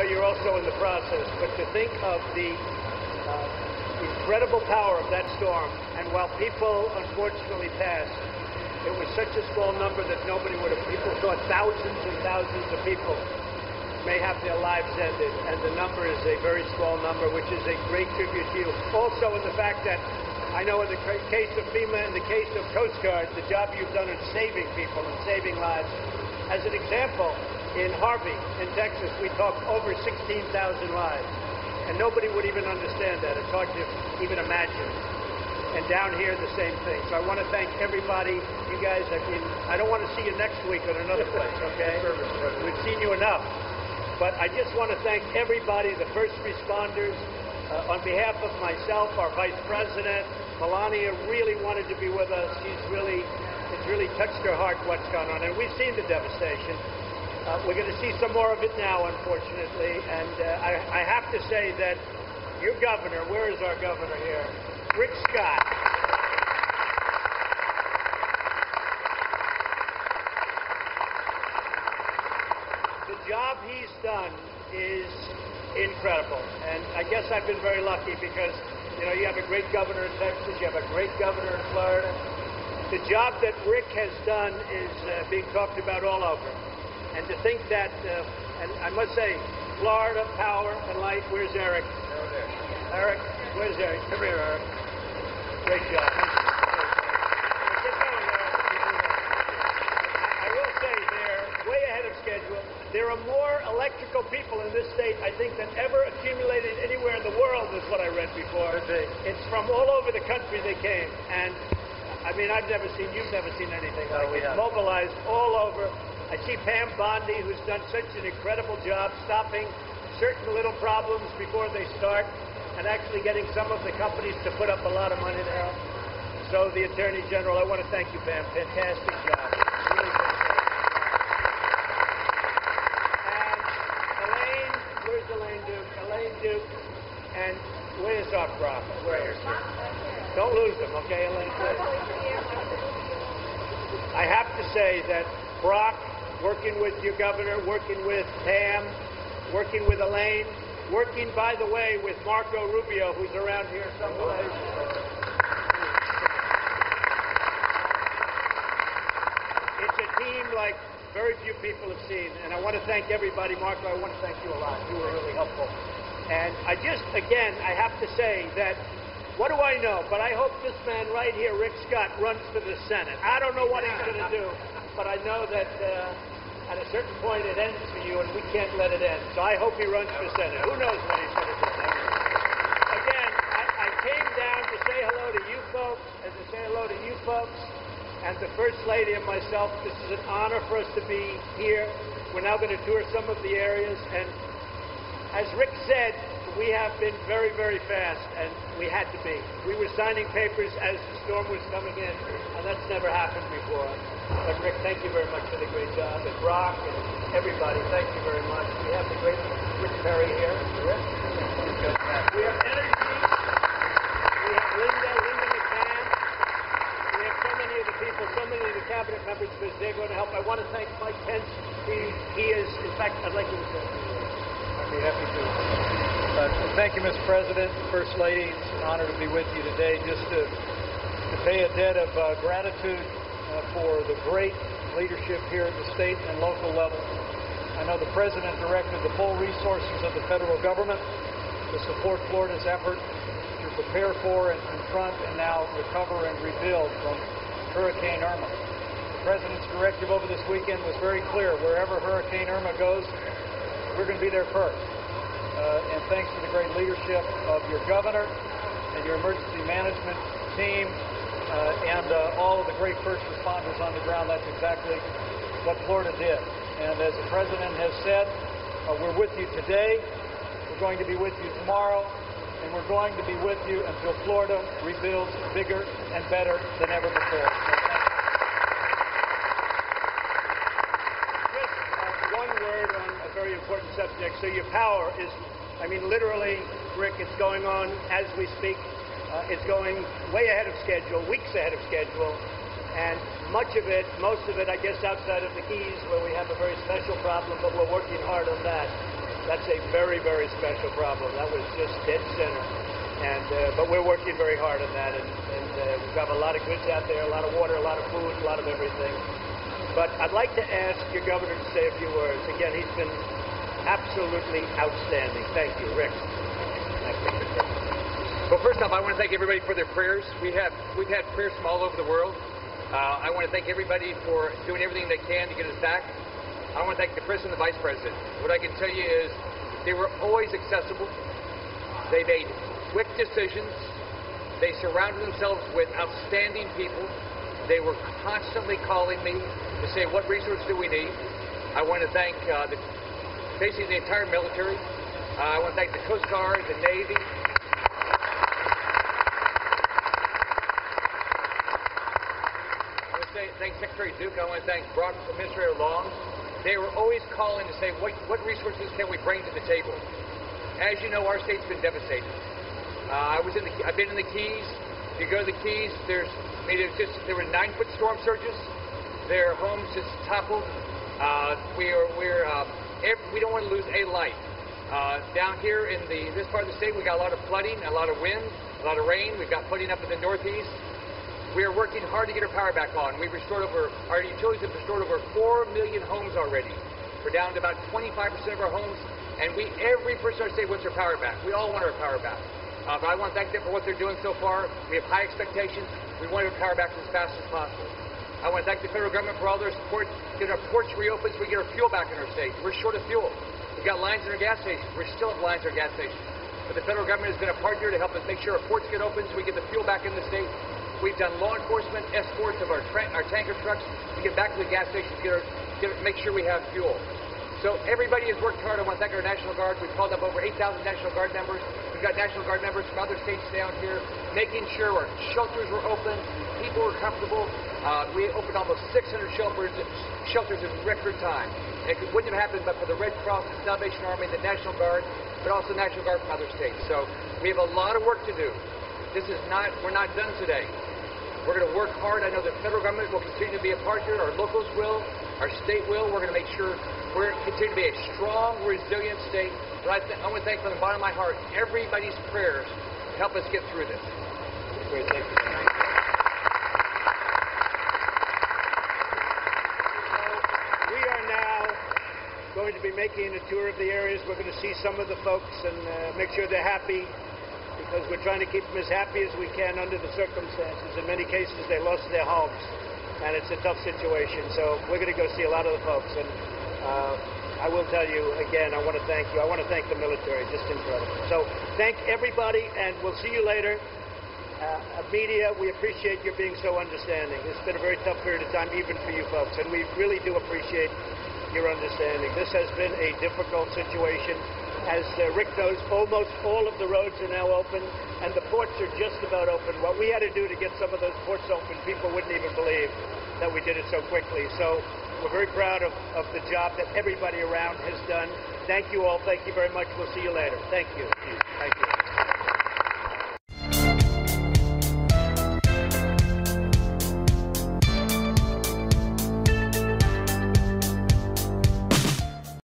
you're also in the process, but to think of the incredible power of that storm, and while people unfortunately passed, it was such a small number that nobody would have, people thought thousands and thousands of people may have their lives ended, and the number is a very small number, which is a great tribute to you. Also in the fact that I know in the case of FEMA, in the case of Coast Guard, the job you've done in saving people and saving lives. As an example, in Harvey, in Texas, we took over 16,000 lives, and nobody would even understand that. It's hard to even imagine. And down here, the same thing. So I want to thank everybody. You guys, I don't want to see you next week at another place, okay? We've seen you enough. But I just want to thank everybody, the first responders. On behalf of myself, our Vice President, Melania really wanted to be with us. It's really touched her heart what's gone on. And we've seen the devastation. We're going to see some more of it now, unfortunately. And I have to say that your governor, where is our governor here? Rick Scott. The job he's done is incredible. And I guess I've been very lucky because, you know, you have a great governor in Texas, you have a great governor in Florida. The job that Rick has done is being talked about all over. And to think that, and I must say, Florida, power and light. Where's Eric? Over there. Eric, where's Eric? Come here, Eric. Great job. I will say they're way ahead of schedule. There are more electrical people in this state, I think, than ever accumulated anywhere in the world, is what I read before. It's from all over the country they came. And, I mean, you've never seen anything like it. Mobilized all over. I see Pam Bondi, who's done such an incredible job stopping certain little problems before they start, and actually getting some of the companies to put up a lot of money to help. So the Attorney General, I want to thank you, Pam. Fantastic job. Really fantastic. And Elaine, where's Elaine Duke? Elaine Duke. And where's our Brock? Where is he? Don't lose them, okay, Elaine? I have to say that Brock, working with your governor, working with Pam, working with Elaine, working, by the way, with Marco Rubio, who's around here someplace. It's a team like very few people have seen, and I want to thank everybody. Marco, I want to thank you a lot. You were really helpful. And I just, again, I have to say that, what do I know? But I hope this man right here, Rick Scott, runs for the Senate. I don't know what he's going to do, but I know that at a certain point it ends for you, and we can't let it end. So I hope he runs for Senate. Who knows what he's going to do? Again, I came down to say hello to you folks, and to say hello to you folks, and the First Lady and myself. This is an honor for us to be here. We're now going to tour some of the areas, and as Rick said, we have been very, very fast, and we had to be. We were signing papers as the storm was coming in, and that's never happened before. But Rick, thank you very much for the great job. And Brock and everybody, thank you very much. We have the great Rick Perry here. Rick. We have Energy. We have Linda McMahon. We have so many of the people, so many of the cabinet members, because they're going to help. I want to thank Mike Pence. He is, in fact, I'd like you to say a few words. I'd be happy to. Thank you, Mr. President, First Lady. It's an honor to be with you today, just to pay a debt of gratitude for the great leadership here at the state and local level. I know the President directed the full resources of the federal government to support Florida's effort to prepare for and confront and now recover and rebuild from Hurricane Irma. The President's directive over this weekend was very clear. Wherever Hurricane Irma goes, we're going to be there first. And thanks to the great leadership of your governor and your emergency management team and all of the great first responders on the ground, that's exactly what Florida did. And as the President has said, we're with you today, we're going to be with you tomorrow, and we're going to be with you until Florida rebuilds bigger and better than ever before. So one word on a very important subject. So your power is, I mean, literally, Rick, it's going on as we speak. It's going way ahead of schedule, weeks ahead of schedule. And much of it, most of it, I guess, outside of the Keys, where we have a very special problem, but we're working hard on that. That's a very, very special problem. That was just dead center. But we're working very hard on that, and we've got a lot of goods out there, a lot of water, a lot of food, a lot of everything. But I'd like to ask your governor to say a few words. Again, he's been absolutely outstanding. Thank you, Rick. Well, first off, I want to thank everybody for their prayers. We've had prayers from all over the world. I want to thank everybody for doing everything they can to get us back. I want to thank the President and the Vice President. What I can tell you is they were always accessible. They made quick decisions. They surrounded themselves with outstanding people. They were constantly calling me to say, what resources do we need? I want to thank basically the entire military. I want to thank the Coast Guard, the Navy. I want to thank Secretary Duke. I want to thank Administrator Long. They were always calling to say, what resources can we bring to the table? As you know, our state's been devastated. I've been in the Keys. If you go to the Keys, there were 9-foot storm surges. Their homes just toppled. We don't want to lose a life. Down here in this part of the state, we got a lot of flooding, a lot of wind, a lot of rain. We've got flooding up in the Northeast. We are working hard to get our power back on. Our utilities have restored over 4 million homes already. We're down to about 25% of our homes, and every person in our state wants their power back. We all want our power back. But I want to thank them for what they're doing so far. We have high expectations. We want our power back as fast as possible. I want to thank the federal government for all their support. Get our ports reopened so we get our fuel back in our state. We're short of fuel. We've got lines in our gas stations. We still have lines in our gas stations. But the federal government has been a partner to help us make sure our ports get open so we get the fuel back in the state. We've done law enforcement escorts of our tanker trucks to get back to the gas stations, make sure we have fuel. So everybody has worked hard. I want to thank our National Guard. We've called up over 8,000 National Guard members. We've got National Guard members from other states down here, making sure our shelters were open, people were comfortable. We opened almost 600 shelters in record time. It wouldn't have happened but for the Red Cross, the Salvation Army, the National Guard, but also National Guard from other states. So we have a lot of work to do. We're not done today. We're going to work hard. I know the federal government will continue to be a partner. Our locals will. Our state will. We're going to make sure we're continue to be a strong, resilient state. But I want to thank from the bottom of my heart everybody's prayers to help us get through this. Great, thank you. So we are now going to be making a tour of the areas. We're going to see some of the folks and make sure they're happy, because we're trying to keep them as happy as we can under the circumstances. In many cases, they lost their homes, and it's a tough situation. So we're going to go see a lot of the folks. And I will tell you, again, I want to thank you. I want to thank the military. Just incredible. So thank everybody, and we'll see you later. Media, we appreciate your being so understanding. It's been a very tough period of time, even for you folks, and we really do appreciate your understanding. This has been a difficult situation. As Rick knows, almost all of the roads are now open, and the ports are just about open. What we had to do to get some of those ports open, people wouldn't even believe that we did it so quickly. So we're very proud of the job that everybody around has done. Thank you all. Thank you very much. We'll see you later. Thank you. Thank you.